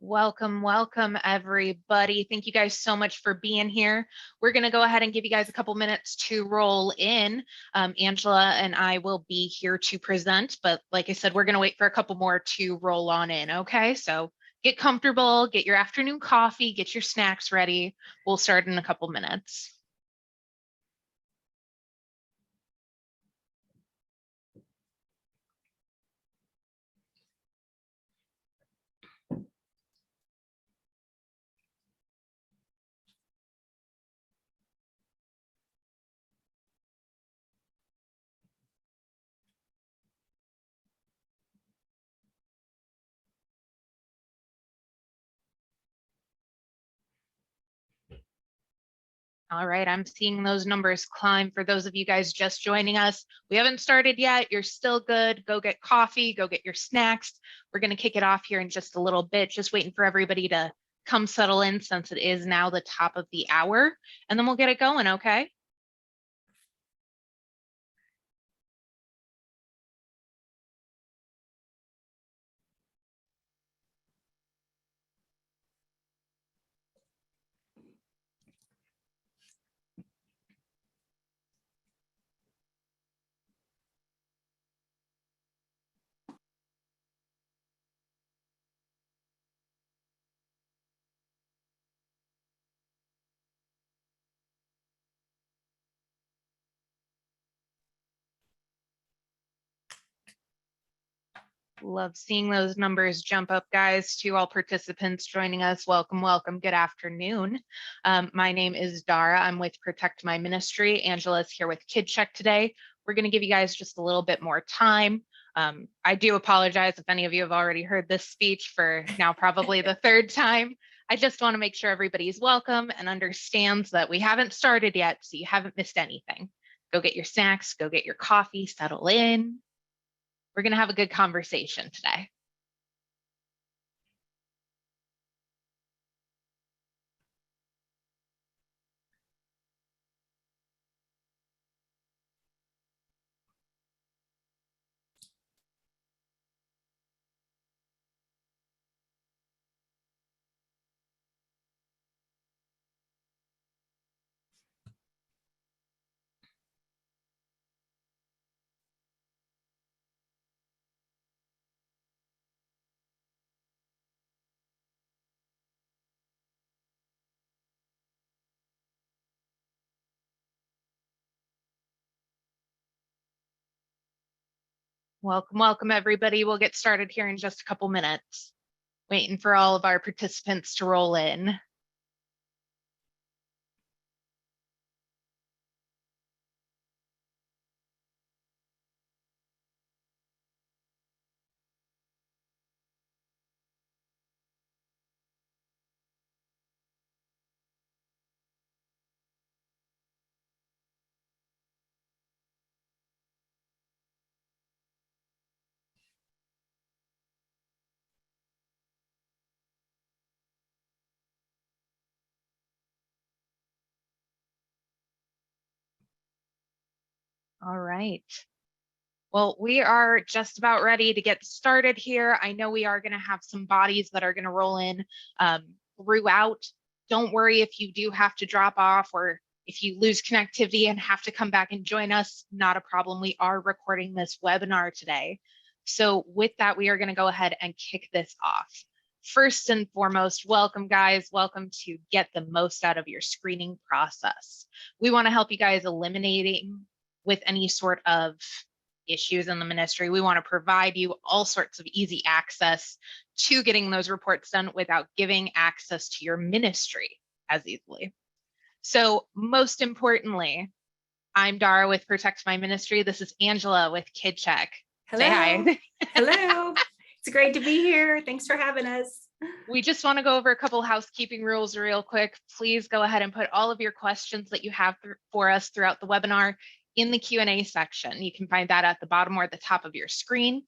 Welcome, welcome, everybody. Thank you guys so much for being here. We're going to go ahead and give you guys a couple minutes to roll in. Angela and I will be here to present, but like I said, we're going to wait for a couple more to roll on in, okay? So get comfortable, get your afternoon coffee, get your snacks ready. We'll start in a couple minutes. All right, I'm seeing those numbers climb. For those of you guys just joining us, we haven't started yet. You're still good. Go get coffee, go get your snacks. We're going to kick it off here in just a little bit, just waiting for everybody to come settle in since it is now the top of the hour, and then we'll get it going, okay? Love seeing those numbers jump up, guys. To all participants joining us, welcome, welcome. Good afternoon. My name is Dara. I'm with Protect My Ministry. Angela's here with KidCheck today. We're going to give you guys just a little bit more time. I do apologize if any of you have already heard this speech for now probably the third time. I just want to make sure everybody's welcome and understands that we haven't started yet, so you haven't missed anything. Go get your snacks, go get your coffee, settle in. We're going to have a good conversation today. Welcome, welcome, everybody. We'll get started here in just a couple minutes. Waiting for all of our participants to roll in. All right. Well, we are just about ready to get started here. I know we are going to have some bodies that are going to roll in throughout. Don't worry if you do have to drop off or if you lose connectivity and have to come back and join us, not a problem. We are recording this webinar today. So with that, we are going to go ahead and kick this off. First and foremost, welcome, guys. Welcome to get the most out of your screening process. We want to help you guys eliminating with any sort of issues in the ministry. We want to provide you all sorts of easy access to getting those reports done without giving access to your ministry as easily. So most importantly, I'm Dara with Protect My Ministry. This is Angela with KidCheck. Hello. Say hi. Hello. It's great to be here. Thanks for having us. We just want to go over a couple housekeeping rules real quick. Please go ahead and put all of your questions that you have for us throughout the webinar in the Q&A section. You can find that at the bottom or the top of your screen.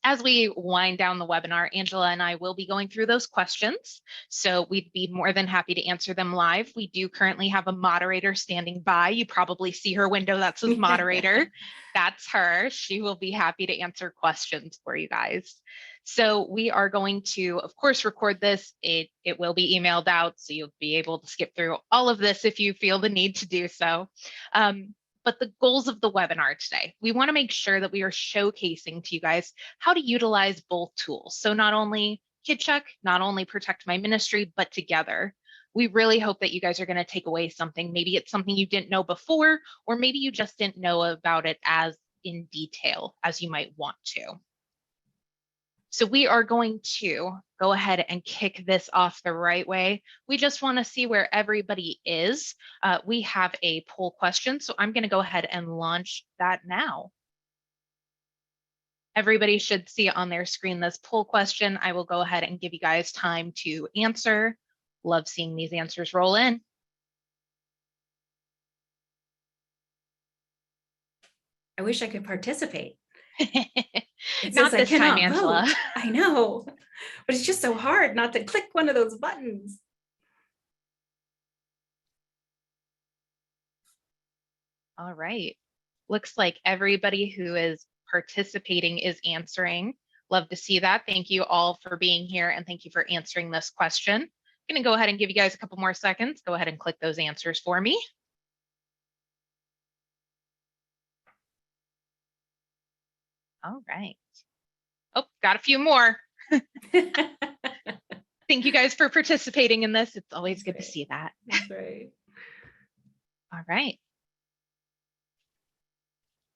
As we wind down the webinar, Angela and I will be going through those questions. So we'd be more than happy to answer them live. We do currently have a moderator standing by. You probably see her window that says moderator. That's her. She will be happy to answer questions for you guys. So we are going to, of course, record this. It will be emailed out, so you'll be able to skip through all of this if you feel the need to do so. But the goals of the webinar today, we want to make sure that we are showcasing to you guys how to utilize both tools. So not only KidCheck, not only Protect My Ministry, but together. We really hope that you guys are going to take away something. Maybe it's something you didn't know before, or maybe you just didn't know about it as in detail as you might want to. So we are going to go ahead and kick this off the right way. We just want to see where everybody is. We have a poll question, so I'm going to go ahead and launch that now. Everybody should see on their screen this poll question. I will go ahead and give you guys time to answer. Love seeing these answers roll in. I wish I could participate. It Not says this time, Angela. Vote. I know, but it's just so hard not to click one of those buttons. All right. Looks like everybody who is participating is answering. Love to see that. Thank you all for being here, and thank you for answering this question. I'm going to go ahead and give you guys a couple more seconds. Go ahead and click those answers for me. All right. Oh, got a few more. Thank you guys for participating in this. It's always good to see that. That's right. All right.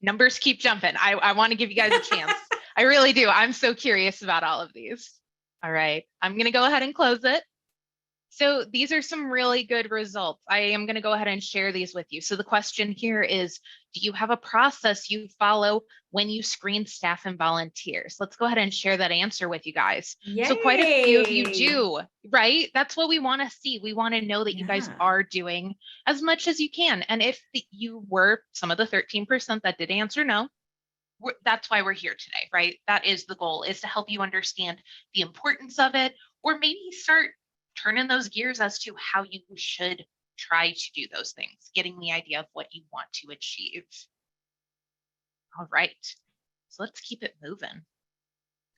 Numbers keep jumping. I want to give you guys a chance. I really do. I'm so curious about all of these. All right. I'm going to go ahead and close it. So these are some really good results. I am going to go ahead and share these with you. So the question here is, do you have a process you follow when you screen staff and volunteers? Let's go ahead and share that answer with you guys. Yay. So quite a few of you do, right? That's what we want to see. We want to know that you guys are doing as much as you can. And if you were some of the 13% that did answer no, that's why we're here today, right? That is the goal, is to help you understand the importance of it, or maybe start turning those gears as to how you should try to do those things, getting the idea of what you want to achieve. All right, so let's keep it moving.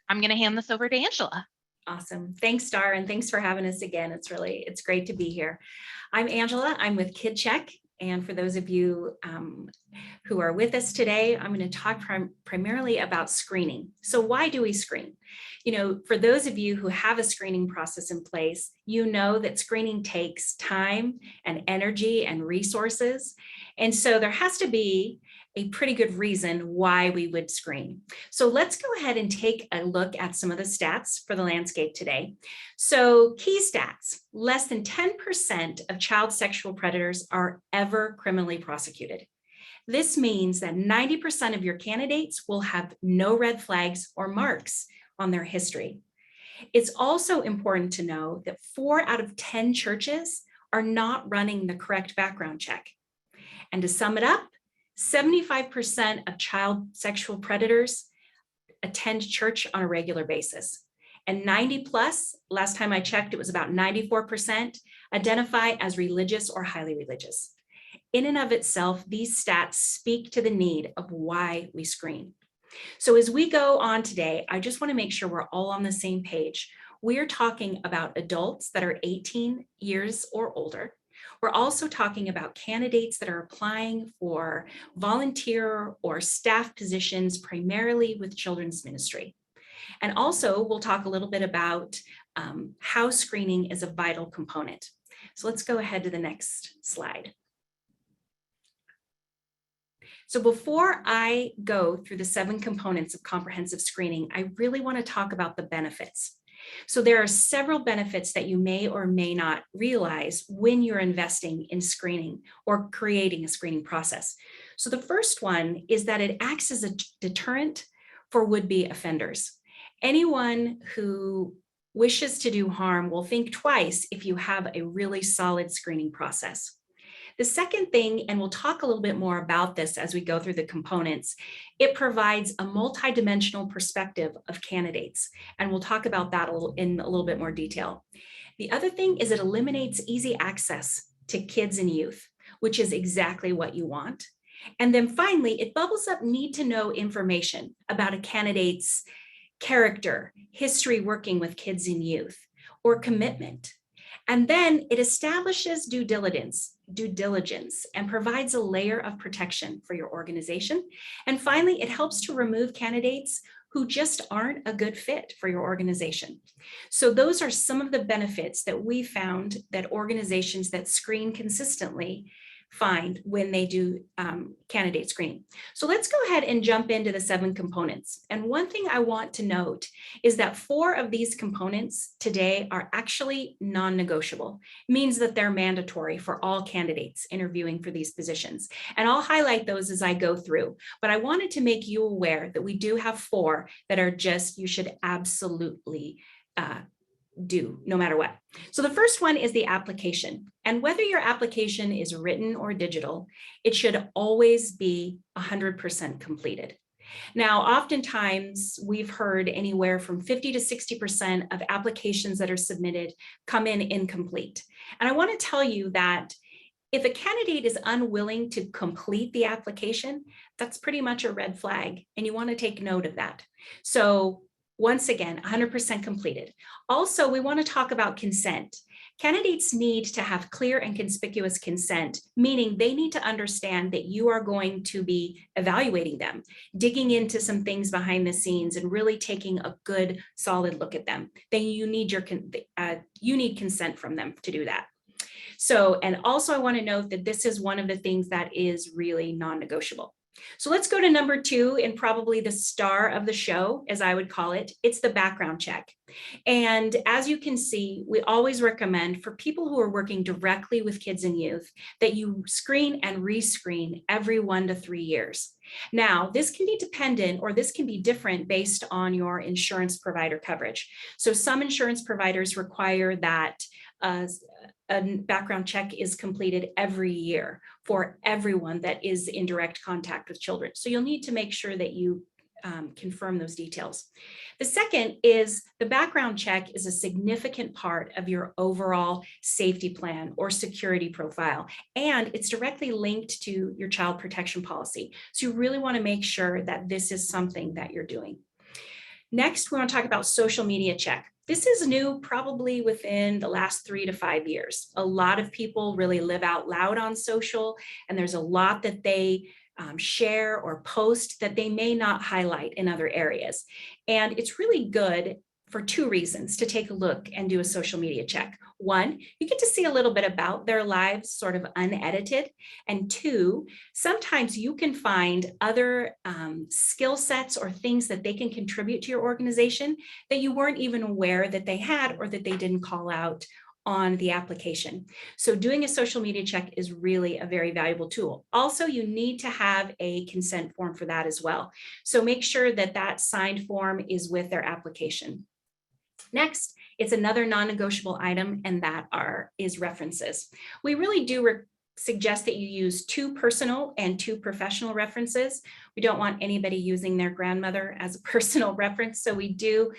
I'm going to hand this over to Angela. Awesome. Thanks, Star, and thanks for having us again. It's great to be here. I'm Angela. I'm with KidCheck. And for those of you who are with us today, I'm going to talk primarily about screening. So why do we screen? You know, for those of you who have a screening process in place, you know that screening takes time and energy and resources. And so there has to be a pretty good reason why we would screen. So let's go ahead and take a look at some of the stats for the landscape today. So key stats, less than 10% of child sexual predators are ever criminally prosecuted. This means that 90% of your candidates will have no red flags or marks on their history. It's also important to know that 4 out of 10 churches are not running the correct background check. And to sum it up, 75% of child sexual predators attend church on a regular basis. And 90 plus, last time I checked, it was about 94%, identify as religious or highly religious. In and of itself, these stats speak to the need of why we screen. So as we go on today, I just want to make sure we're all on the same page. We're talking about adults that are 18 years or older. We're also talking about candidates that are applying for volunteer or staff positions, primarily with children's ministry. And also, we'll talk a little bit about how screening is a vital component. So let's go ahead to the next slide. So before I go through the 7 components of comprehensive screening, I really want to talk about the benefits. So there are several benefits that you may or may not realize when you're investing in screening or creating a screening process. So the first one is that it acts as a deterrent for would-be offenders. Anyone who wishes to do harm will think twice if you have a really solid screening process. The second thing, and we'll talk a little bit more about this as we go through the components, it provides a multidimensional perspective of candidates. And we'll talk about that in a little bit more detail. The other thing is it eliminates easy access to kids and youth, which is exactly what you want. And then finally, it bubbles up need to know information about a candidate's character, history working with kids and youth, or commitment. And then it establishes due diligence and provides a layer of protection for your organization. And finally, it helps to remove candidates who just aren't a good fit for your organization. So those are some of the benefits that we found that organizations that screen consistently find when they do candidate screening. So let's go ahead and jump into the 7 components. And one thing I want to note is that 4 of these components today are actually non-negotiable. It means that they're mandatory for all candidates interviewing for these positions. And I'll highlight those as I go through, but I wanted to make you aware that we do have 4 that are just, you should absolutely do no matter what. So the first one is the application. And whether your application is written or digital, it should always be 100% completed. Now, oftentimes we've heard anywhere from 50 to 60% of applications that are submitted come in incomplete. And I want to tell you that if a candidate is unwilling to complete the application, that's pretty much a red flag, and you want to take note of that. So once again, 100% completed. Also, we want to talk about consent. Candidates need to have clear and conspicuous consent, meaning they need to understand that you are going to be evaluating them, digging into some things behind the scenes and really taking a good, solid look at them. Then you need consent from them to do that. So, and also I want to note that this is one of the things that is really non-negotiable. So let's go to number 2, and probably the star of the show, as I would call it. It's the background check. And as you can see, we always recommend for people who are working directly with kids and youth that you screen and rescreen every 1 to 3 years. Now, this can be dependent, or this can be different based on your insurance provider coverage. So some insurance providers require that a background check is completed every year for everyone that is in direct contact with children. So you'll need to make sure that you confirm those details. The second is the background check is a significant part of your overall safety plan or security profile, and it's directly linked to your child protection policy. So you really want to make sure that this is something that you're doing. Next, we want to talk about social media check. This is new probably within the last 3 to 5 years. A lot of people really live out loud on social, and there's a lot that they share or post that they may not highlight in other areas. And it's really good for 2 reasons to take a look and do a social media check. 1, you get to see a little bit about their lives sort of unedited. And 2, sometimes you can find other skill sets or things that they can contribute to your organization that you weren't even aware that they had or that they didn't call out on the application. So doing a social media check is really a very valuable tool. Also, you need to have a consent form for that as well. So make sure that that signed form is with their application. Next, it's another non-negotiable item, and that is references. We really do suggest that you use 2 personal and 2 professional references. We don't want anybody using their grandmother as a personal reference, so we do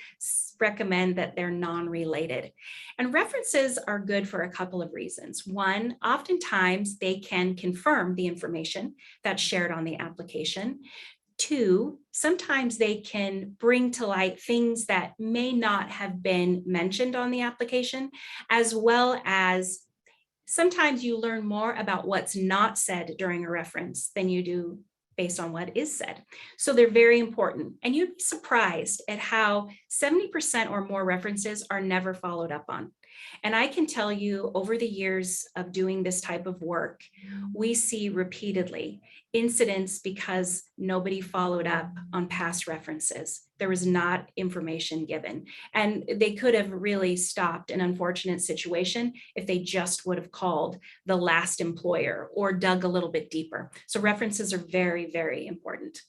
recommend that they're non-related. And references are good for a couple of reasons. 1, oftentimes they can confirm the information that's shared on the application. 2, sometimes they can bring to light things that may not have been mentioned on the application, as well as sometimes you learn more about what's not said during a reference than you do based on what is said. So they're very important. And you'd be surprised at how 70% or more references are never followed up on. And I can tell you, over the years of doing this type of work, we see repeatedly incidents because nobody followed up on past references. There was not information given, and they could have really stopped an unfortunate situation if they just would have called the last employer or dug a little bit deeper. So references are very, very important.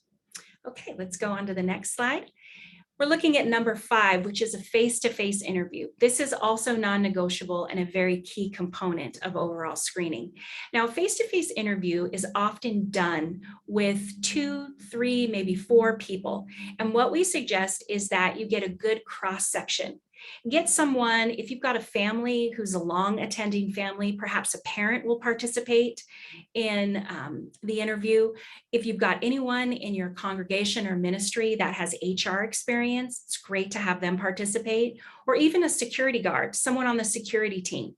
Okay, let's go on to the next slide. We're looking at number 5, which is a face-to-face interview. This is also non-negotiable and a very key component of overall screening. Now, a face-to-face interview is often done with 2, 3, maybe 4 people. And what we suggest is that you get a good cross-section. Get someone, if you've got a family who's a long attending family, perhaps a parent will participate in the interview. If you've got anyone in your congregation or ministry that has HR experience, it's great to have them participate, or even a security guard, someone on the security team.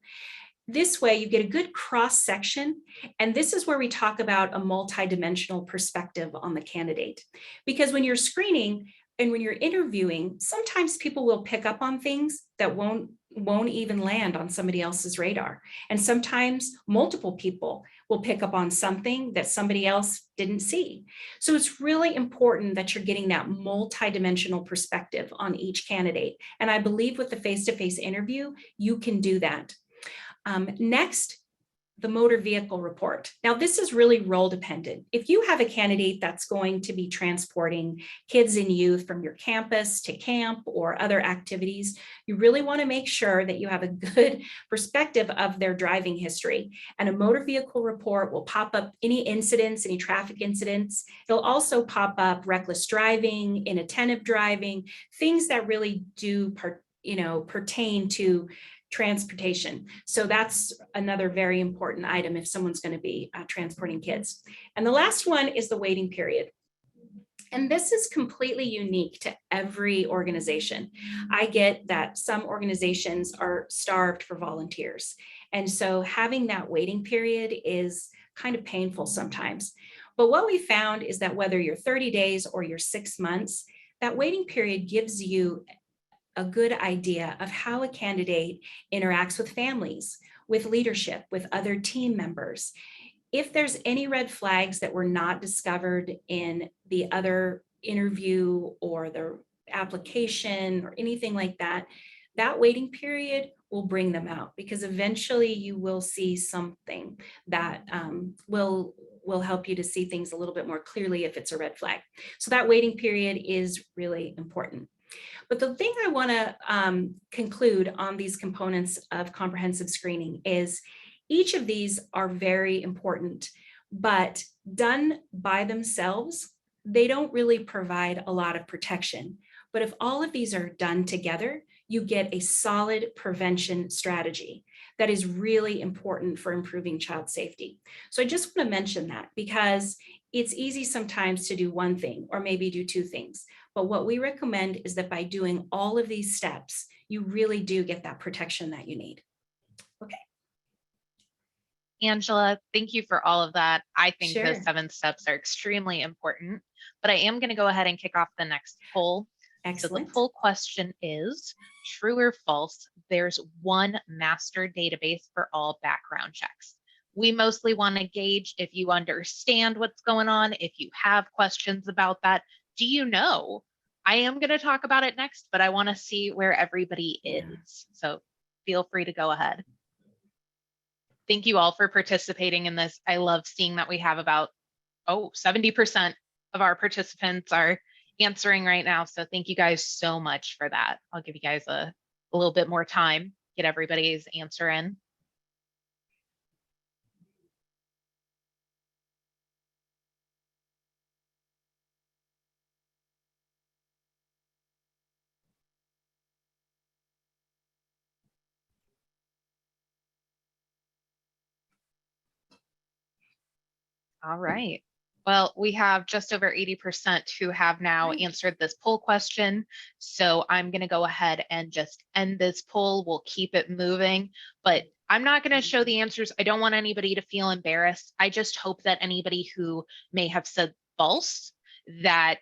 This way you get a good cross section, and this is where we talk about a multidimensional perspective on the candidate. Because when you're screening and when you're interviewing, sometimes people will pick up on things that won't even land on somebody else's radar. And sometimes multiple people will pick up on something that somebody else didn't see. So it's really important that you're getting that multidimensional perspective on each candidate. And I believe with the face-to-face interview, you can do that. Next, the motor vehicle report. Now, this is really role dependent. If you have a candidate that's going to be transporting kids and youth from your campus to camp or other activities, you really want to make sure that you have a good perspective of their driving history. And a motor vehicle report will pop up any incidents, any traffic incidents. It'll also pop up reckless driving, inattentive driving, things that really do pertain to transportation. So that's another very important item if someone's going to be transporting kids. And the last one is the waiting period. And this is completely unique to every organization. I get that some organizations are starved for volunteers. And so having that waiting period is kind of painful sometimes. But what we found is that whether you're 30 days or you're 6 months, that waiting period gives you a good idea of how a candidate interacts with families, with leadership, with other team members. If there's any red flags that were not discovered in the other interview or the application or anything like that, that waiting period will bring them out, because eventually you will see something that will help you to see things a little bit more clearly if it's a red flag. So that waiting period is really important. But the thing I want to conclude on these components of comprehensive screening is each of these are very important, but done by themselves, they don't really provide a lot of protection. But if all of these are done together, you get a solid prevention strategy that is really important for improving child safety. So I just want to mention that because it's easy sometimes to do one thing or maybe do 2 things. But what we recommend is that by doing all of these steps, you really do get that protection that you need. Okay. Angela, thank you for all of that. I think Sure. those 7 steps are extremely important, but I am going to go ahead and kick off the next poll. Excellent. So the poll question is, true or false, there's one master database for all background checks. We mostly want to gauge if you understand what's going on, if you have questions about that. Do you know? I am going to talk about it next, but I want to see where everybody is. So feel free to go ahead. Thank you all for participating in this. I love seeing that we have about 70% of our participants are answering right now. So thank you guys so much for that. I'll give you guys a little bit more time, get everybody's answer in. All right. Well, we have just over 80% who have now answered this poll question. So I'm going to go ahead and just end this poll. We'll keep it moving, but I'm not going to show the answers. I don't want anybody to feel embarrassed. I just hope that anybody who may have said false, that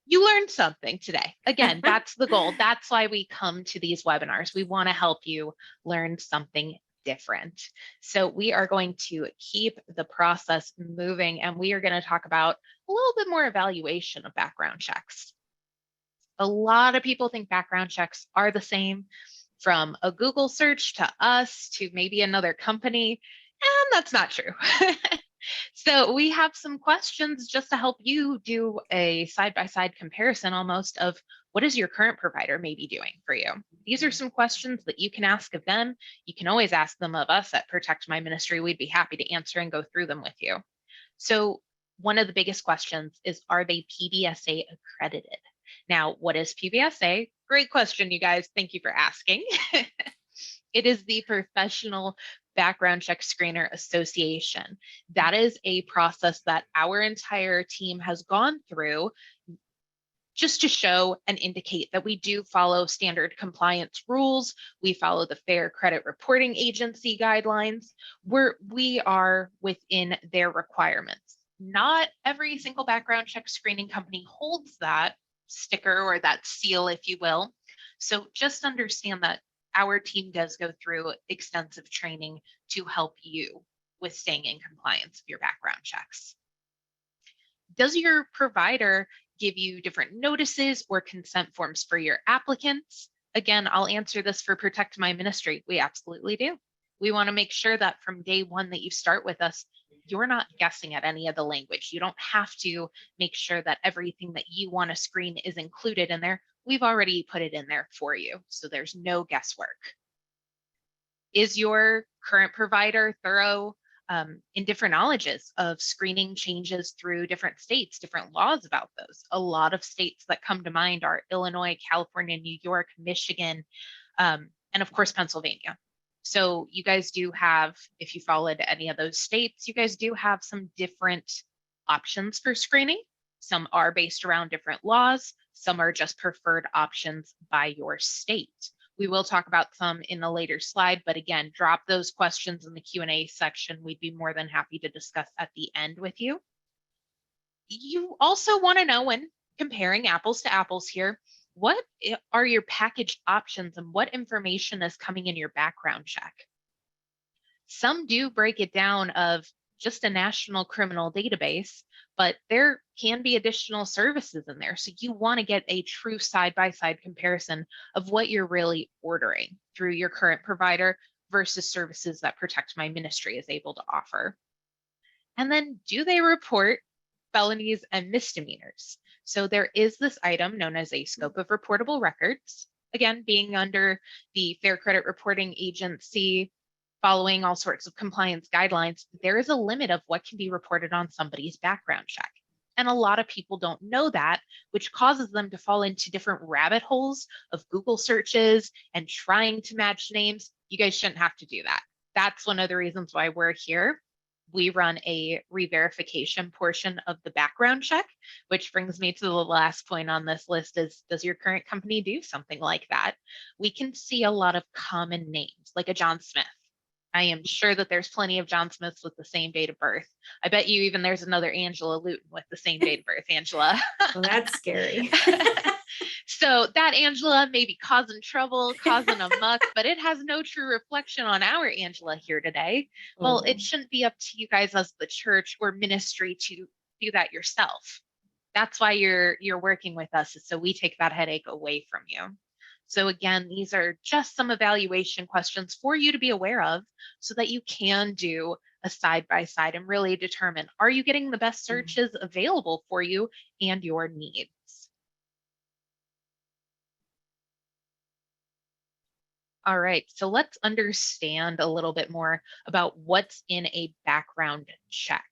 you learned something today. Again, that's the goal. That's why we come to these webinars. We want to help you learn something different. So we are going to keep the process moving, and we are going to talk about a little bit more evaluation of background checks. A lot of people think background checks are the same, from a Google search to us to maybe another company, and that's not true. So we have some questions just to help you do a side-by-side comparison almost of what is your current provider maybe doing for you. These are some questions that you can ask of them. You can always ask them of us at Protect My Ministry. We'd be happy to answer and go through them with you. So one of the biggest questions is, are they PBSA accredited? Now, what is PBSA? Great question, you guys. Thank you for asking. It is the Professional Background Check Screener Association. That is a process that our entire team has gone through just to show and indicate that we do follow standard compliance rules. We follow the Fair Credit Reporting Agency guidelines, where we are within their requirements. Not every single background check screening company holds that sticker or that seal, if you will. So just understand that our team does go through extensive training to help you with staying in compliance with your background checks. Does your provider give you different notices or consent forms for your applicants? Again, I'll answer this for Protect My Ministry. We absolutely do. We want to make sure that from day one that you start with us, you're not guessing at any of the language. You don't have to make sure that everything that you want to screen is included in there. We've already put it in there for you, so there's no guesswork. Is your current provider thorough in different knowledges of screening changes through different states, different laws about those? A lot of states that come to mind are Illinois, California, New York, Michigan, and of course, Pennsylvania. So you guys do have, if you fall into any of those states, you guys do have some different options for screening. Some are based around different laws. Some are just preferred options by your state. We will talk about some in a later slide, but again, drop those questions in the Q&A section. We'd be more than happy to discuss at the end with you. You also want to know, when comparing apples to apples here, what are your package options and what information is coming in your background check? Some do break it down of just a national criminal database, but there can be additional services in there. So you want to get a true side-by-side comparison of what you're really ordering through your current provider versus services that Protect My Ministry is able to offer. And then, do they report felonies and misdemeanors? So there is this item known as a scope of reportable records. Again, being under the Fair Credit Reporting Agency, following all sorts of compliance guidelines, there is a limit of what can be reported on somebody's background check. And a lot of people don't know that, which causes them to fall into different rabbit holes of Google searches and trying to match names. You guys shouldn't have to do that. That's one of the reasons why we're here. We run a re-verification portion of the background check, which brings me to the last point on this list is, does your current company do something like that? We can see a lot of common names, like a John Smith. I am sure that there's plenty of John Smiths with the same date of birth. I bet you even there's another Angela Luton with the same date of birth, Angela. Well, that's scary. So that Angela may be causing trouble, causing a muck, but it has no true reflection on our Angela here today. Well, it shouldn't be up to you guys as the church or ministry to do that yourself. That's why you're working with us, is so we take that headache away from you. So again, these are just some evaluation questions for you to be aware of so that you can do a side-by-side and really determine, are you getting the best searches available for you and your needs? All right, so let's understand a little bit more about what's in a background check.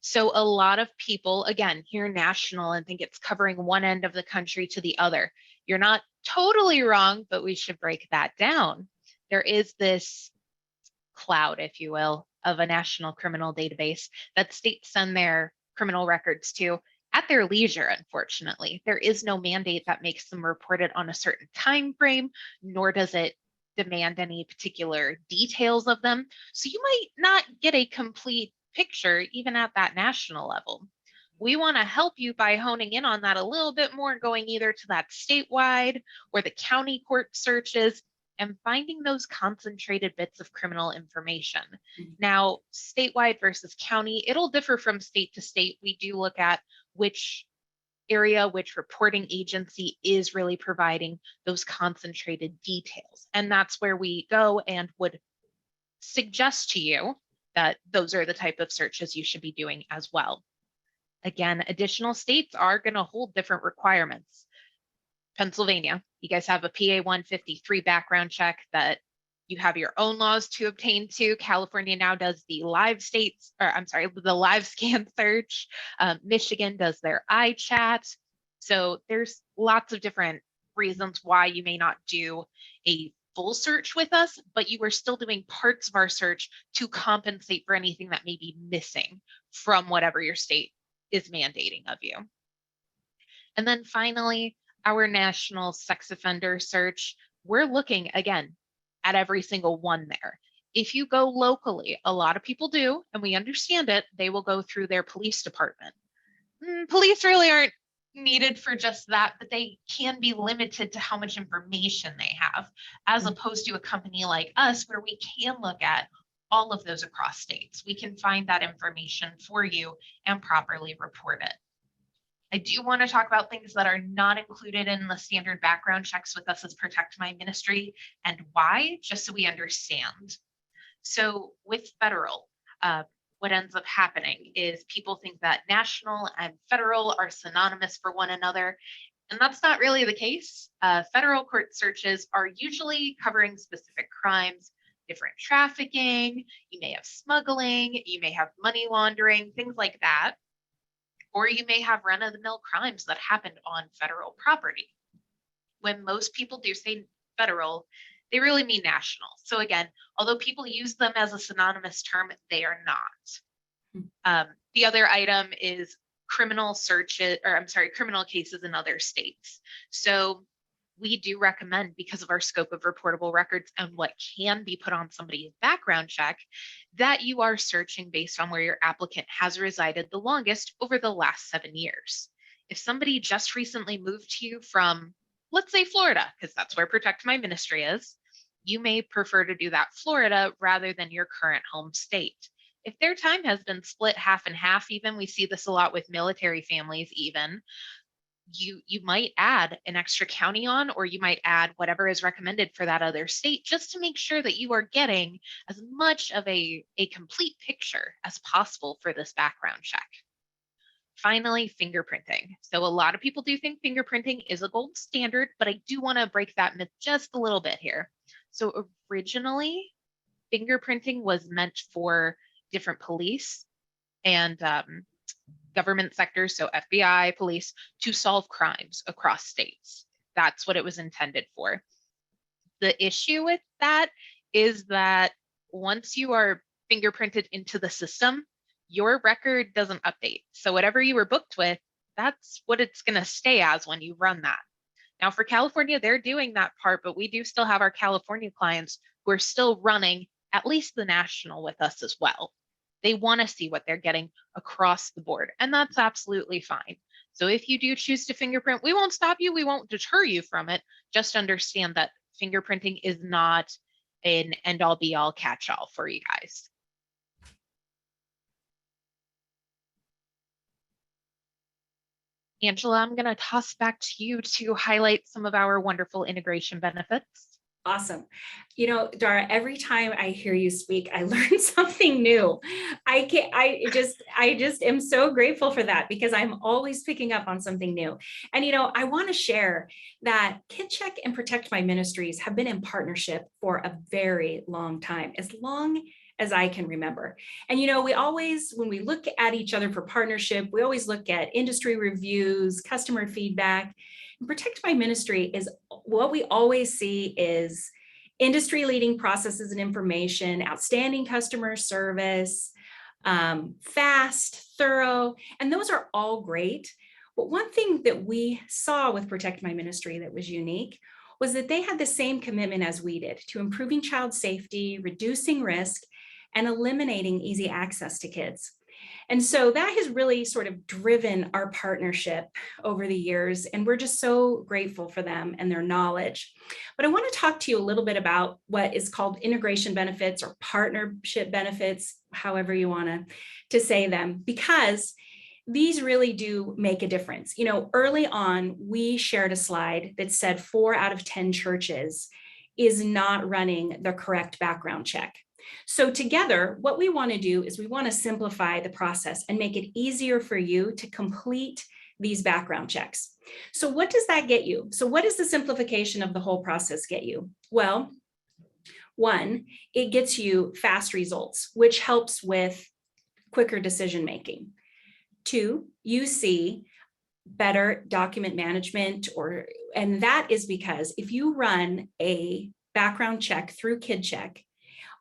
So a lot of people, again, hear national and think it's covering one end of the country to the other. You're not totally wrong, but we should break that down. There is this cloud, if you will, of a national criminal database that states send their criminal records to at their leisure, unfortunately. There is no mandate that makes them report it on a certain time frame, nor does it demand any particular details of them. So you might not get a complete picture even at that national level. We want to help you by honing in on that a little bit more, going either to that statewide or the county court searches and finding those concentrated bits of criminal information. Now, statewide versus county, it'll differ from state to state. We do look at which area, which reporting agency is really providing those concentrated details. And that's where we go and would suggest to you that those are the type of searches you should be doing as well. Again, additional states are going to hold different requirements. Pennsylvania, you guys have a PA 153 background check that you have your own laws to obtain to. California now does the live states, or I'm sorry, the live scan search. Michigan does their iChat. So there's lots of different reasons why you may not do a full search with us, but you are still doing parts of our search to compensate for anything that may be missing from whatever your state is mandating of you. And then finally, our national sex offender search, we're looking again at every single one there. If you go locally, a lot of people do, and we understand it, they will go through their police department. Police really aren't needed for just that, but they can be limited to how much information they have, as opposed to a company like us where we can look at all of those across states. We can find that information for you and properly report it. I do want to talk about things that are not included in the standard background checks with us as Protect My Ministry and why, just so we understand. So with federal, what ends up happening is people think that national and federal are synonymous for one another, and that's not really the case. Federal court searches are usually covering specific crimes, different trafficking, you may have smuggling, you may have money laundering, things like that. Or you may have run-of-the-mill crimes that happened on federal property. When most people do say federal, they really mean national. So again, although people use them as a synonymous term, they are not. The other item is criminal searches, or I'm sorry, criminal cases in other states. So we do recommend, because of our scope of reportable records and what can be put on somebody's background check, that you are searching based on where your applicant has resided the longest over the last 7 years. If somebody just recently moved to you from, let's say, Florida, because that's where Protect My Ministry is, you may prefer to do that Florida rather than your current home state. If their time has been split half and half, even, we see this a lot with military families even, you might add an extra county on, or you might add whatever is recommended for that other state, just to make sure that you are getting as much of a complete picture as possible for this background check. Finally, fingerprinting. So a lot of people do think fingerprinting is a gold standard, but I do want to break that myth just a little bit here. So originally, fingerprinting was meant for different police and government sectors, so FBI, police, to solve crimes across states. That's what it was intended for. The issue with that is that once you are fingerprinted into the system, your record doesn't update. So whatever you were booked with, that's what it's going to stay as when you run that. Now for California, they're doing that part, but we do still have our California clients who are still running at least the national with us as well. They want to see what they're getting across the board, and that's absolutely fine. So if you do choose to fingerprint, we won't stop you. We won't deter you from it. Just understand that fingerprinting is not an end-all be-all catch-all for you guys. Angela, I'm going to toss back to you to highlight some of our wonderful integration benefits. Awesome. You know, Dara, every time I hear you speak, I learn something new. I just am so grateful for that, because I'm always picking up on something new. And, you know, I want to share that KidCheck and Protect My Ministries have been in partnership for a very long time, as long as I can remember. And, you know, we always, when we look at each other for partnership, we always look at industry reviews, customer feedback. And Protect My Ministry is what we always see is industry leading processes and information, outstanding customer service, fast, thorough, and those are all great. But one thing that we saw with Protect My Ministry that was unique was that they had the same commitment as we did to improving child safety, reducing risk, and eliminating easy access to kids. And so that has really sort of driven our partnership over the years, and we're just so grateful for them and their knowledge. But I want to talk to you a little bit about what is called integration benefits or partnership benefits, however you want to say them, because these really do make a difference. You know, early on, we shared a slide that said 4 out of 10 churches is not running the correct background check. So together, what we want to do is we want to simplify the process and make it easier for you to complete these background checks. So what does that get you? So what does the simplification of the whole process get you? Well, one, it gets you fast results, which helps with quicker decision making. Two, you see better document management, and that is because if you run a background check through KidCheck,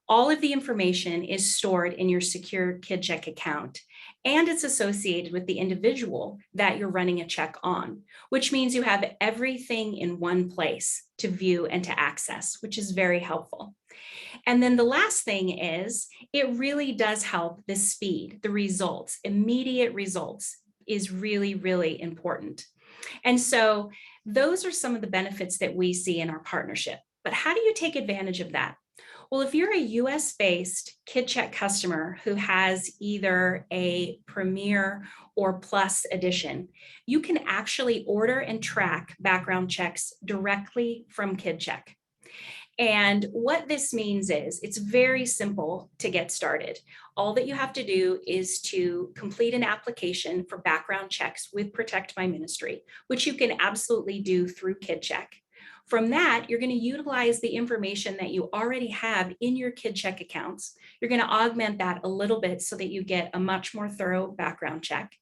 all of the information is stored in your secure KidCheck account, and it's associated with the individual that you're running a check on, which means you have everything in one place to view and to access, which is very helpful. And then the last thing is, it really does help the speed, the results, immediate results is really, really important. And so those are some of the benefits that we see in our partnership. But how do you take advantage of that? Well, if you're a US-based KidCheck customer who has either a Premier or Plus edition, you can actually order and track background checks directly from KidCheck. And what this means is it's very simple to get started. All that you have to do is to complete an application for background checks with Protect My Ministry, which you can absolutely do through KidCheck. From that, you're going to utilize the information that you already have in your KidCheck accounts. You're going to augment that a little bit so that you get a much more thorough background check.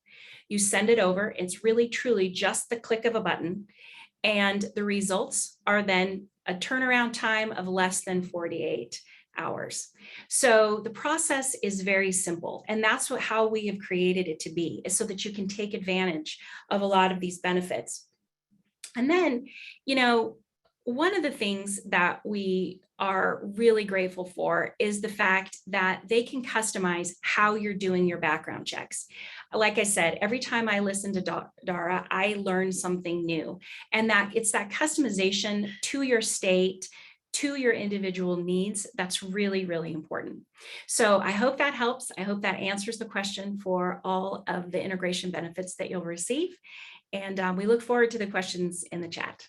You send it over. It's really, truly just the click of a button. And the results are then a turnaround time of less than 48 hours. So the process is very simple. And that's how we have created it to be, is so that you can take advantage of a lot of these benefits. And then, one of the things that we are really grateful for is the fact that they can customize how you're doing your background checks. Like I said, every time I listen to Dara, I learn something new, and that it's that customization to your state, to your individual needs, that's really, really important. So I hope that helps. I hope that answers the question for all of the integration benefits that you'll receive. And we look forward to the questions in the chat.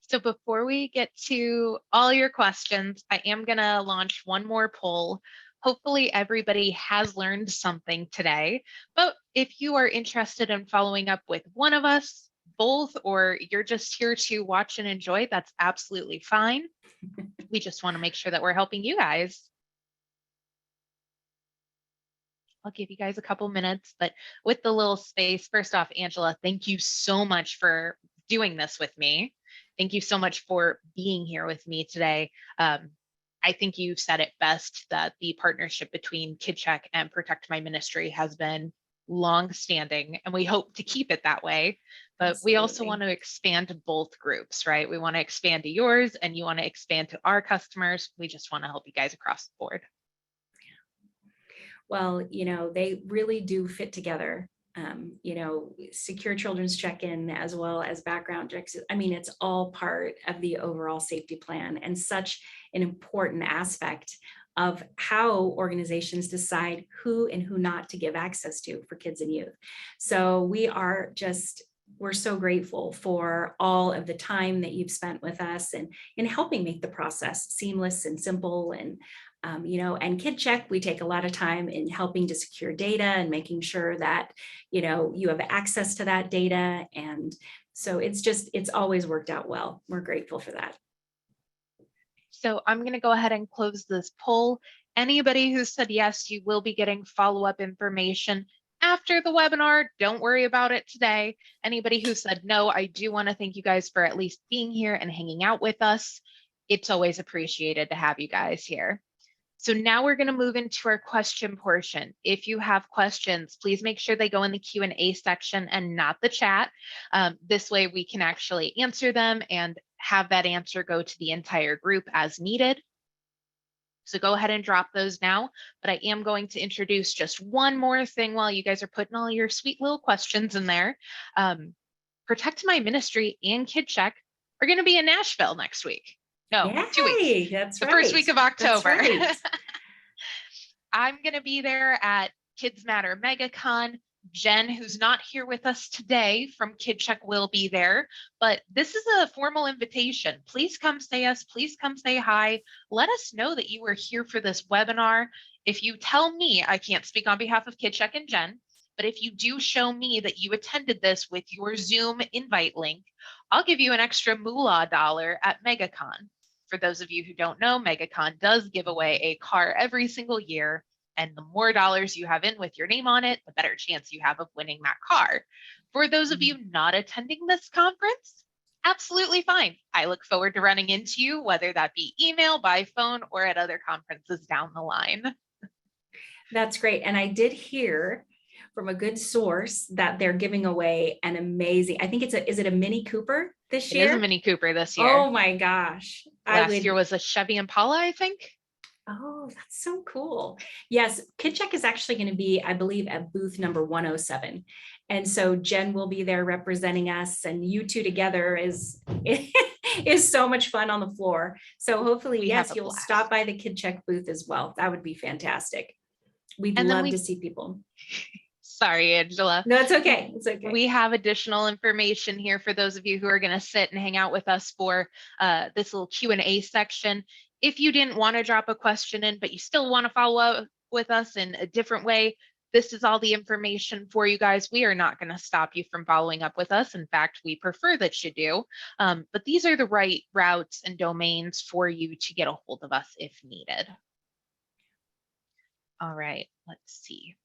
So before we get to all your questions, I am going to launch one more poll. Hopefully everybody has learned something today, but if you are interested in following up with one of us, both, or you're just here to watch and enjoy, that's absolutely fine. We just want to make sure that we're helping you guys. I'll give you guys a couple minutes, but with the little space, first off, Angela, thank you so much for doing this with me. Thank you so much for being here with me today. I think you said it best, that the partnership between KidCheck and Protect My Ministry has been long-standing, and we hope to keep it that way. But Absolutely. We also want to expand to both groups, right? We want to expand to yours, and you want to expand to our customers. We just want to help you guys across the board. Well, they really do fit together. Secure children's check-in as well as background checks. I mean, it's all part of the overall safety plan, and such an important aspect of how organizations decide who and who not to give access to for kids and youth. So we're so grateful for all of the time that you've spent with us and in helping make the process seamless and simple. And and KidCheck, we take a lot of time in helping to secure data and making sure that, you have access to that data. And so it's always worked out well. We're grateful for that. So I'm going to go ahead and close this poll. Anybody who said yes, you will be getting follow-up information after the webinar. Don't worry about it today. Anybody who said no, I do want to thank you guys for at least being here and hanging out with us. It's always appreciated to have you guys here. So now we're going to move into our question portion. If you have questions, please make sure they go in the Q&A section and not the chat. This way we can actually answer them and have that answer go to the entire group as needed. So go ahead and drop those now, but I am going to introduce just one more thing while you guys are putting all your sweet little questions in there. Protect My Ministry and KidCheck are going to be in Nashville next week. No, Yay, 2 weeks. That's the right. first week of October. That's right. I'm going to be there at Kids Matter MegaCon. Jen, who's not here with us today from KidCheck, will be there, but this is a formal invitation. Please come say us, please come say hi. Let us know that you were here for this webinar. If you tell me, I can't speak on behalf of KidCheck and Jen, but if you do show me that you attended this with your Zoom invite link, I'll give you an extra moolah dollar at MegaCon. For those of you who don't know, MegaCon does give away a car every single year. And the more dollars you have in with your name on it, the better chance you have of winning that car. For those of you not attending this conference, absolutely fine. I look forward to running into you, whether that be email, by phone, or at other conferences down the line. That's great. And I did hear from a good source that they're giving away an amazing, I think is it a Mini Cooper this year? It is a Mini Cooper this year. Oh my gosh. Last year was a Chevy Impala, I think. Oh, that's so cool. Yes, KidCheck is actually going to be, I believe, at booth number 107. And so Jen will be there representing us, and you two together is so much fun on the floor. So hopefully, yes, you'll stop by the KidCheck booth as well. That would be fantastic. We'd love to see people. Sorry, Angela. No, it's okay. It's okay. We have additional information here for those of you who are going to sit and hang out with us for this little Q&A section. If you didn't want to drop a question in, but you still want to follow up with us in a different way, this is all the information for you guys. We are not going to stop you from following up with us. In fact, we prefer that you do. But these are the right routes and domains for you to get a hold of us if needed. All right, let's see.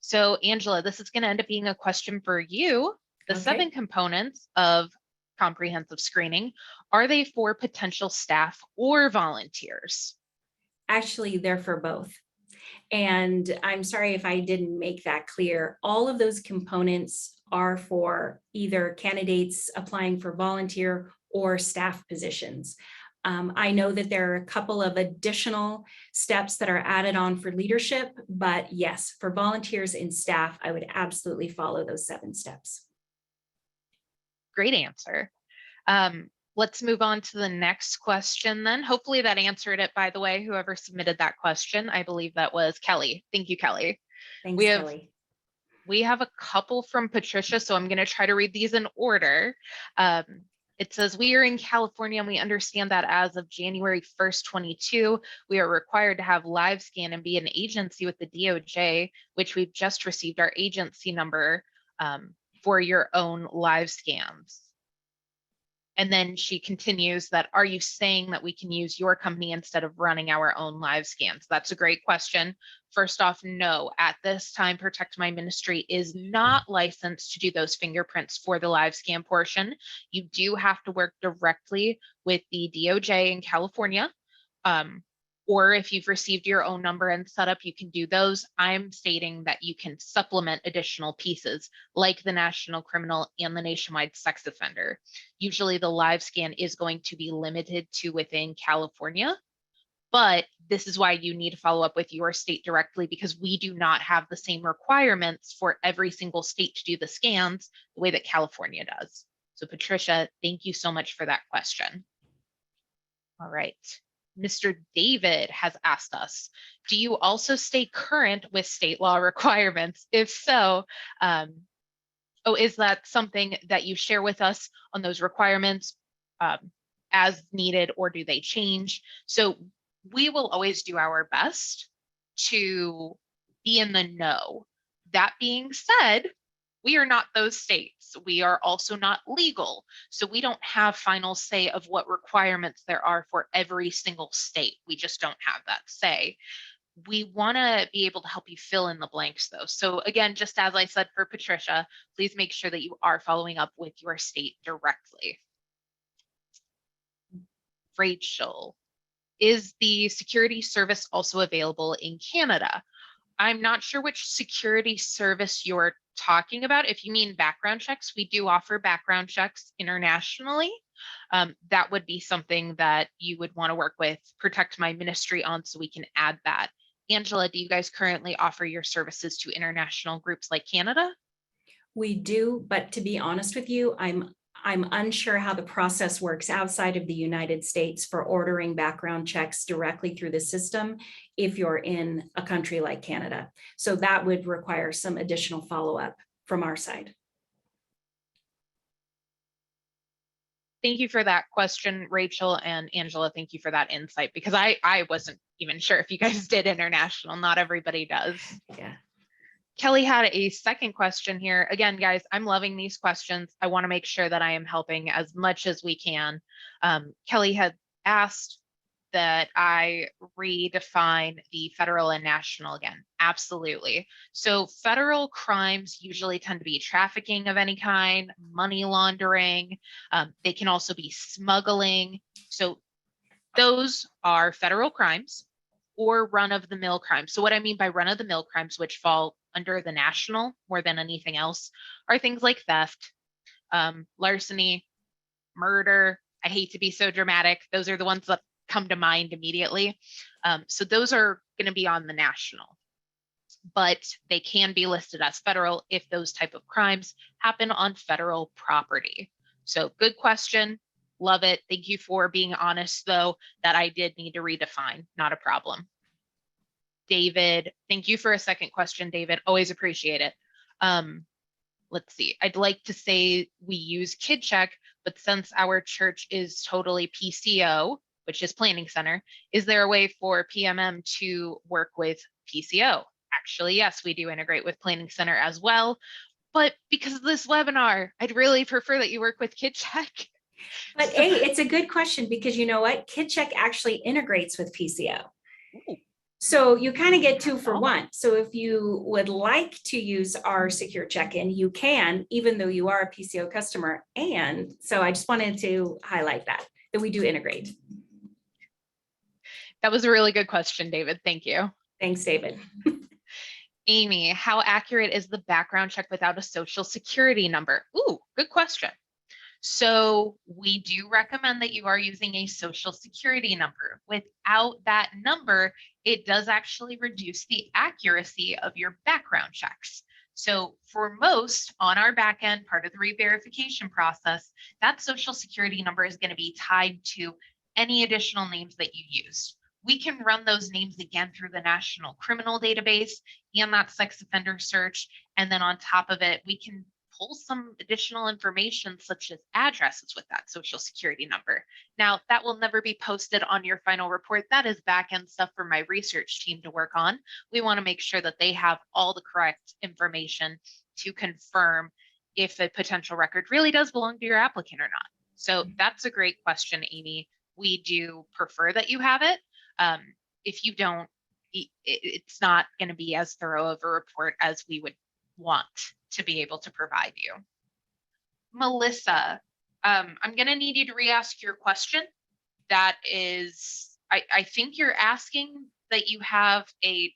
So Angela, this is going to end up being a question for you. The 7 components of comprehensive screening, are they for potential staff or volunteers? Actually, they're for both. And I'm sorry if I didn't make that clear. All of those components are for either candidates applying for volunteer or staff positions. I know that there are a couple of additional steps that are added on for leadership, but yes, for volunteers and staff, I would absolutely follow those 7 steps. Great answer. Let's move on to the next question then. Hopefully that answered it, by the way, whoever submitted that question. I believe that was Kelly. Thank you, Kelly. Thanks, Kelly. We have a couple from Patricia, so I'm going to try to read these in order. It says, we are in California and we understand that as of January 1st, 22, we are required to have LiveScan and be an agency with the DOJ, which we've just received our agency number for your own LiveScans. And then she continues that, are you saying that we can use your company instead of running our own LiveScans? That's a great question. First off, no, at this time, Protect My Ministry is not licensed to do those fingerprints for the LiveScan portion. You do have to work directly with the DOJ in California. Or if you've received your own number and setup, you can do those. I'm stating that you can supplement additional pieces like the National Criminal and the Nationwide Sex Offender. Usually the LiveScan is going to be limited to within California, but this is why you need to follow up with your state directly, because we do not have the same requirements for every single state to do the scans the way that California does. So Patricia, thank you so much for that question. All right. Mr. David has asked us, do you also stay current with state law requirements? If so, is that something that you share with us on those requirements as needed, or do they change? So we will always do our best to be in the know. That being said, we are not those states. We are also not legal. So we don't have final say of what requirements there are for every single state. We just don't have that say. We want to be able to help you fill in the blanks though. So again, just as I said for Patricia, please make sure that you are following up with your state directly. Rachel, is the security service also available in Canada? I'm not sure which security service you're talking about. If you mean background checks, we do offer background checks internationally. That would be something that you would want to work with Protect My Ministry on, so we can add that. Angela, do you guys currently offer your services to international groups like Canada? We do, but to be honest with you, I'm I'm unsure how the process works outside of the United States for ordering background checks directly through the system if you're in a country like Canada. So that would require some additional follow-up from our side. Thank you for that question, Rachel, and Angela. Thank you for that insight, because I wasn't even sure if you guys did international. Not everybody does. Yeah. Kelly had a second question here. Again, guys, I'm loving these questions. I want to make sure that I am helping as much as we can. Kelly had asked that I redefine the federal and national again. Absolutely. So federal crimes usually tend to be trafficking of any kind, money laundering. They can also be smuggling. So those are federal crimes or run-of-the-mill crimes. So what I mean by run-of-the-mill crimes, which fall under the national more than anything else, are things like theft, larceny, murder. I hate to be so dramatic. Those are the ones that come to mind immediately. So those are going to be on the national, but they can be listed as federal if those type of crimes happen on federal property. So good question. Love it. Thank you for being honest, though, that I did need to redefine. Not a problem. David, thank you for a second question, David. Always appreciate it. Let's see. I'd like to say we use KidCheck, but since our church is totally PCO, which is Planning Center, is there a way for PMM to work with PCO? Actually, yes, we do integrate with Planning Center as well. But because of this webinar, I'd really prefer that you work with KidCheck. But hey, it's a good question, because you know what? KidCheck actually integrates with PCO. Ooh. So you kind of get 2 for 1. So if you would like to use our secure check-in, you can, even though you are a PCO customer. And so I just wanted to highlight that we do integrate. That was a really good question, David. Thank you. Thanks, David. Amy, how accurate is the background check without a social security number? Ooh, good question. So we do recommend that you are using a social security number. Without that number, it does actually reduce the accuracy of your background checks. So for most on our back end, part of the re-verification process, that social security number is going to be tied to any additional names that you used. We can run those names again through the National Criminal Database and that sex offender search. And then on top of it, we can pull some additional information such as addresses with that social security number. Now, that will never be posted on your final report. That is back-end stuff for my research team to work on. We want to make sure that they have all the correct information to confirm if a potential record really does belong to your applicant or not. So that's a great question, Amy. We do prefer that you have it. If you don't, it's not going to be as thorough of a report as we would want to be able to provide you. Melissa, I'm going to need you to re-ask your question. That is, I think you're asking that you have a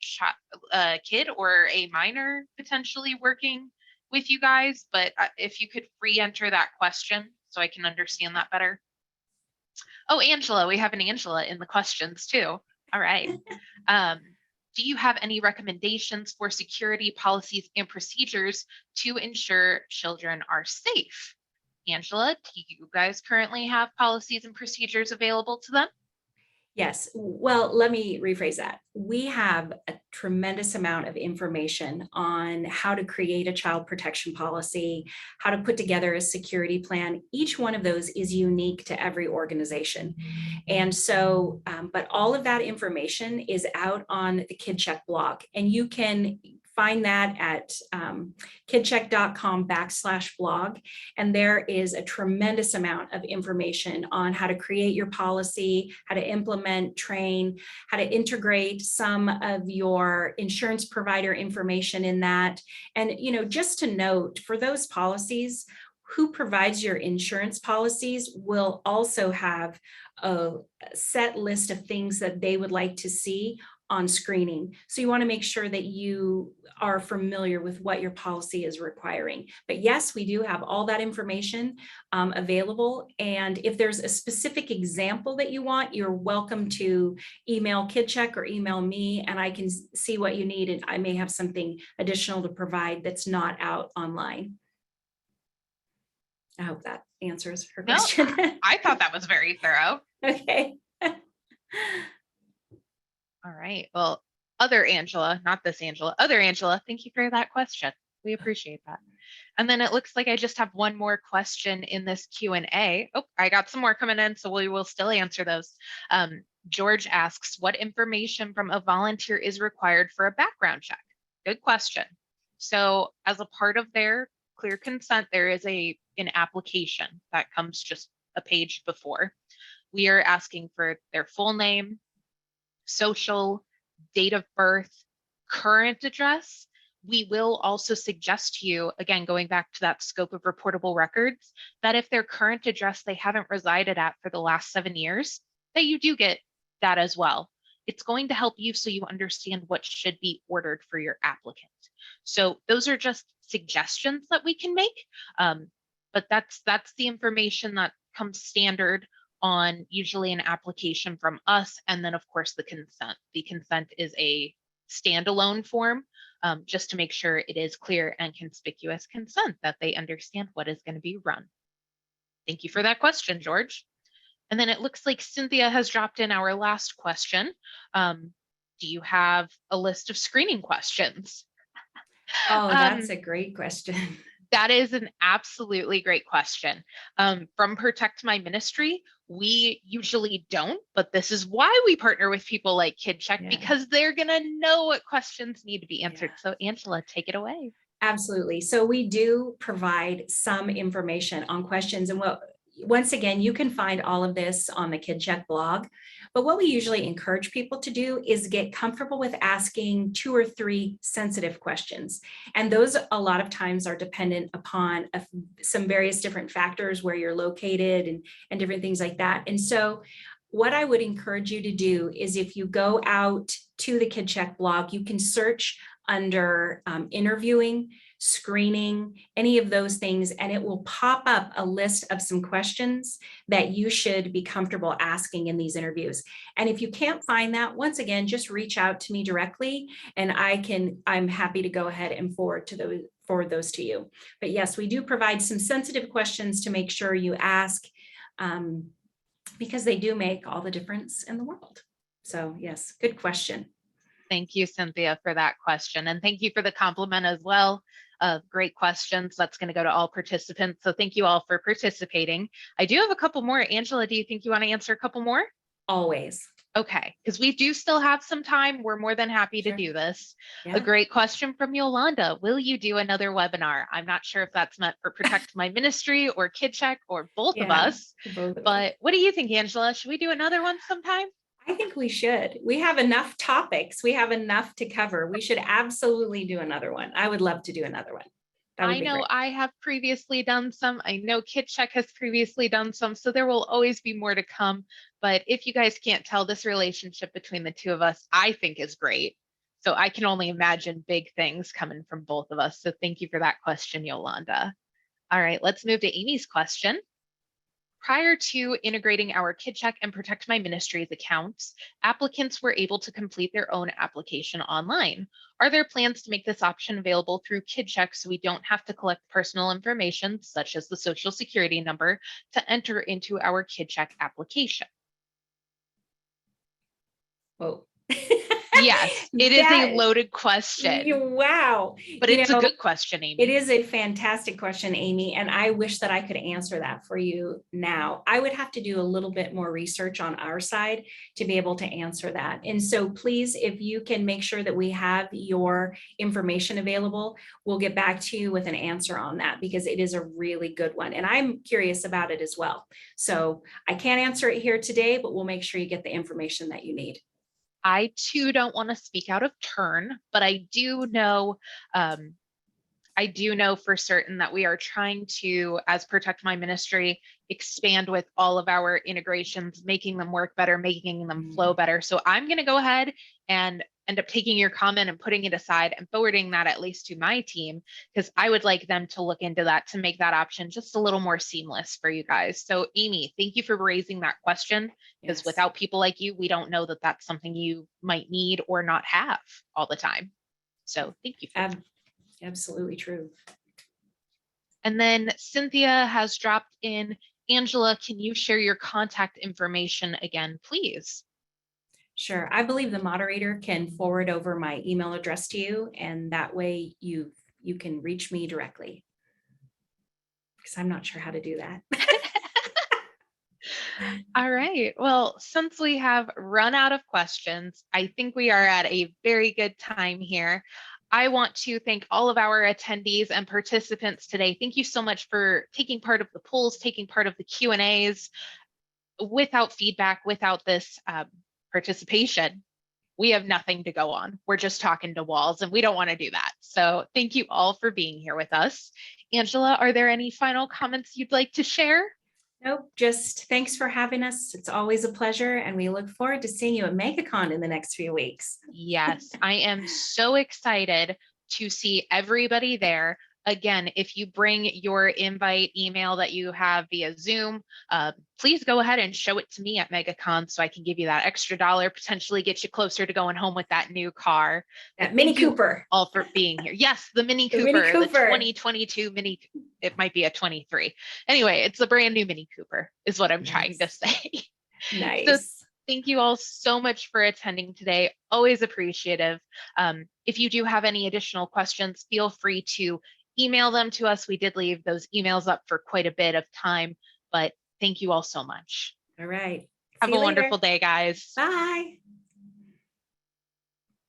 kid or a minor potentially working with you guys, but if you could re-enter that question so I can understand that better. Oh, Angela, we have an Angela in the questions too. All right. Do you have any recommendations for security policies and procedures to ensure children are safe? Angela, do you guys currently have policies and procedures available to them? Yes. Well, let me rephrase that. We have a tremendous amount of information on how to create a child protection policy, how to put together a security plan. Each one of those is unique to every organization. And so, but all of that information is out on the KidCheck blog, and you can find that at kidcheck.com/blog. And there is a tremendous amount of information on how to create your policy, how to implement, train, how to integrate some of your insurance provider information in that. And, you know, just to note, for those policies, who provides your insurance policies will also have a set list of things that they would like to see on screening. So you want to make sure that you are familiar with what your policy is requiring. But yes, we do have all that information available. And if there's a specific example that you want, you're welcome to email KidCheck or email me, and I can see what you need. And I may have something additional to provide that's not out online. I hope that answers her No, question. I thought that was very thorough. Okay. All right. Well, other Angela, not this Angela, other Angela, thank you for that question. We appreciate that. And then it looks like I just have one more question in this Q&A. Oh, I got some more coming in, so we will still answer those. George asks, what information from a volunteer is required for a background check? Good question. So as a part of their clear consent, there is an application that comes just a page before. We are asking for their full name, social, date of birth, current address. We will also suggest to you, again, going back to that scope of reportable records, that if their current address they haven't resided at for the last 7 years, that you do get that as well. It's going to help you so you understand what should be ordered for your applicant. So those are just suggestions that we can make, but that's the information that comes standard on usually an application from us, and then of course the consent. The consent is a standalone form, just to make sure it is clear and conspicuous consent, that they understand what is going to be run. Thank you for that question, George. And then it looks like Cynthia has dropped in our last question. Do you have a list of screening questions? Oh, that's a great question. That is an absolutely great question. From Protect My Ministry, we usually don't, but this is why we partner with people like KidCheck, because they're going to know what questions need to be answered. So Angela, take it away. Absolutely. So we do provide some information on questions, and once again, you can find all of this on the KidCheck blog. But what we usually encourage people to do is get comfortable with asking 2 or 3 sensitive questions. And those a lot of times are dependent upon some various different factors, where you're located and different things like that. And so what I would encourage you to do is, if you go out to the KidCheck blog, you can search under interviewing, screening, any of those things, and it will pop up a list of some questions that you should be comfortable asking in these interviews. And if you can't find that, once again, just reach out to me directly, and I'm happy to go ahead and forward those to you. But yes, we do provide some sensitive questions to make sure you ask, because they do make all the difference in the world. So yes, good question. Thank you, Cynthia, for that question. And thank you for the compliment as well. Great questions. That's going to go to all participants. So thank you all for participating. I do have a couple more. Angela, do you think you want to answer a couple more? Always. Okay, because we do still have some time. We're more than happy to do this. Yeah. A great question from Yolanda. Will you do another webinar? I'm not sure if that's meant for Protect My Ministry or KidCheck or both of us. But what do you think, Angela? Should we do another one sometime? I think we should. We have enough topics. We have enough to cover. We should absolutely do another one. I would love to do another one. I know I have previously done some. I know KidCheck has previously done some, so there will always be more to come. But if you guys can't tell, this relationship between the two of us, I think, is great. So I can only imagine big things coming from both of us. So thank you for that question, Yolanda. All right, let's move to Amy's question. Prior to integrating our KidCheck and Protect My Ministries accounts, applicants were able to complete their own application online. Are there plans to make this option available through KidCheck so we don't have to collect personal information, such as the Social Security number, to enter into our KidCheck application? Whoa. Yes, it is a loaded question. Wow. But it's a good question, Amy. It is a fantastic question, Amy. And I wish that I could answer that for you now. I would have to do a little bit more research on our side to be able to answer that. And so please, if you can make sure that we have your information available, we'll get back to you with an answer on that, because it is a really good one. And I'm curious about it as well. So I can't answer it here today, but we'll make sure you get the information that you need. I too don't want to speak out of turn, but I do know for certain that we are trying to, as Protect My Ministry, expand with all of our integrations, making them work better, making them flow better. So I'm going to go ahead and end up taking your comment and putting it aside and forwarding that at least to my team, because I would like them to look into that to make that option just a little more seamless for you guys. So Amy, thank you for raising that question, because without people like you, we don't know that that's something you might need or not have all the time. So thank you. Absolutely true. And then Cynthia has dropped in, Angela, can you share your contact information again, please? Sure. I believe the moderator can forward over my email address to you, and that way you can reach me directly. Because I'm not sure how to do that. All right. Well, since we have run out of questions, I think we are at a very good time here. I want to thank all of our attendees and participants today. Thank you so much for taking part of the polls, taking part of the Q&As. Without feedback, without this participation, we have nothing to go on. We're just talking to walls, and we don't want to do that. So thank you all for being here with us. Angela, are there any final comments you'd like to share? Nope, just thanks for having us. It's always a pleasure, and we look forward to seeing you at MegaCon in the next few weeks. Yes, I am so excited to see everybody there. Again, if you bring your invite email that you have via Zoom, please go ahead and show it to me at MegaCon so I can give you that extra dollar, potentially get you closer to going home with that new car. That Mini Cooper. All for being here. Yes, the Mini Cooper, Mini Cooper. the 2022 Mini, it might be a 23. Anyway, it's a brand new Mini Cooper is what I'm trying to say. Nice. So thank you all so much for attending today. Always appreciative. If you do have any additional questions, feel free to email them to us. We did leave those emails up for quite a bit of time, but thank you all so much. All right. Have a wonderful day, guys. Bye.